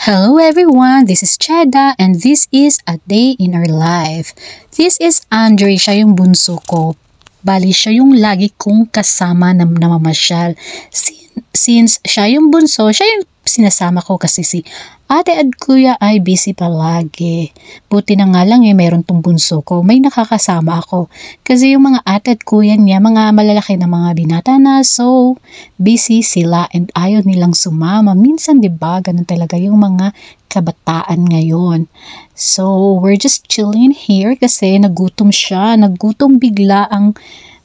Hello everyone, this is Cheda and this is a day in our life. This is Andre, siya yung bunso ko. Bali, siya yung lagi kong kasama na namamasyal. Since siya yung bunso, siya yung sinasama ko kasi si ate at kuya ay busy palagi. Buti na nga lang meron tong bunso ko. May nakakasama ako. Kasi yung mga ate at kuya niya, mga malalaki na mga binata na, so busy sila and ayaw nilang sumama. Minsan, diba, ganun talaga yung mga kabataan ngayon. So, we're just chilling here kasi nagutom siya. Nagutom bigla ang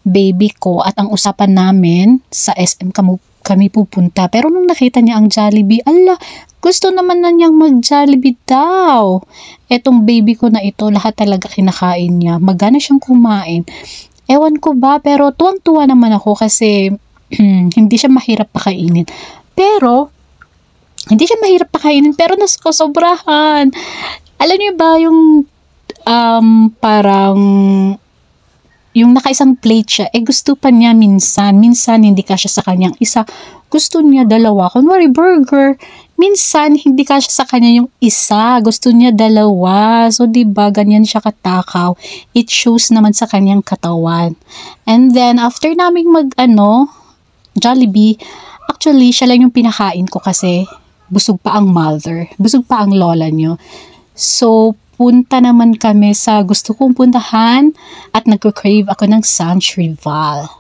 baby ko at ang usapan namin sa SM kami pupunta. Pero nung nakita niya ang Jollibee, gusto naman na niyang mag-Jollibee daw. Etong baby ko na ito, lahat talaga kinakain niya. Magana siyang kumain. Ewan ko ba, pero tuwang-tuwa naman ako kasi hindi siya mahirap pakainin. Pero nasobrahan. Alam niyo ba yung parang yung nakaisang plate siya, gusto pa niya minsan hindi kasya sa kanyang isa, gusto niya dalawa. Kunwari burger, minsan hindi kasya sa kanya yung isa, gusto niya dalawa. So diba, ganyan siya katakaw. It shows naman sa kanyang katawan. And then after naming Jollibee, actually siya lang yung pinakain ko kasi busog pa ang mother, busog pa ang lola niyo. So punta naman kami sa gusto kong puntahan at nagko-crave ako ng Sanch Rival.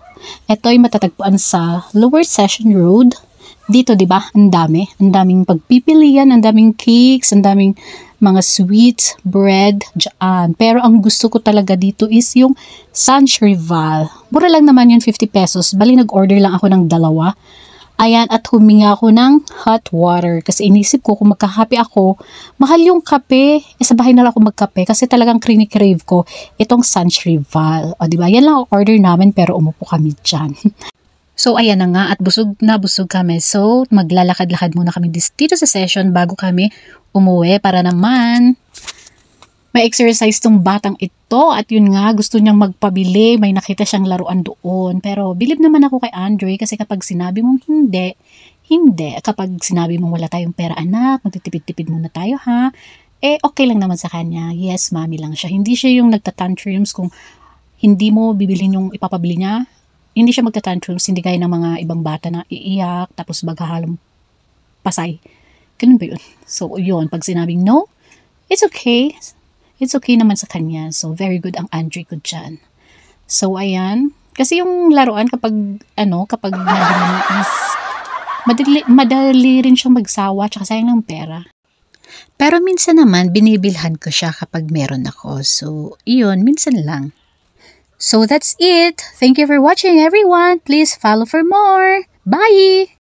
Ito ay matatagpuan sa Lower Session Road. Dito, di ba? Ang daming pagpipilian, ang daming cakes, ang daming mga sweets, bread, dyan. Pero ang gusto ko talaga dito is yung Sanch Rival. Mura lang naman yun, 50 pesos. Bali, nag-order lang ako ng dalawa. Ayan, at huminga ako ng hot water kasi inisip ko kung magkakape ako, mahal yung kape, sa bahay na lang ako magkape kasi talagang crave ko itong Sanch Rival. O diba, yan lang ang order namin pero umupo kami dyan. So ayan na nga at busog na busog kami. So maglalakad-lakad muna kami dito sa session bago kami umuwi para naman may exercise tong batang ito at yun nga gusto niyang magpabili, may nakita siyang laruan doon. Pero bilib naman ako kay Andre kasi kapag sinabi mong hindi. Kapag sinabi mong wala tayong pera anak, magtitipid-tipid muna tayo ha, okay lang naman sa kanya. Yes, mami lang siya. Hindi siya yung nagtatantrums kung hindi mo bibilhin yung ipapabili niya. Hindi siya magtatantrums, hindi gaya ng mga ibang bata na iiyak tapos maghahalong pasay. Ganun ba yun? So yun, pag sinabing no, it's okay. It's okay naman sa kanya. So, very good ang Andre ko dyan. So, ayan. Kasi yung laruan kapag madali rin siyang magsawa tsaka sayang ng pera. Pero minsan naman, binibilhan ko siya kapag meron ako. So, iyon, minsan lang. So, that's it. Thank you for watching, everyone. Please follow for more. Bye!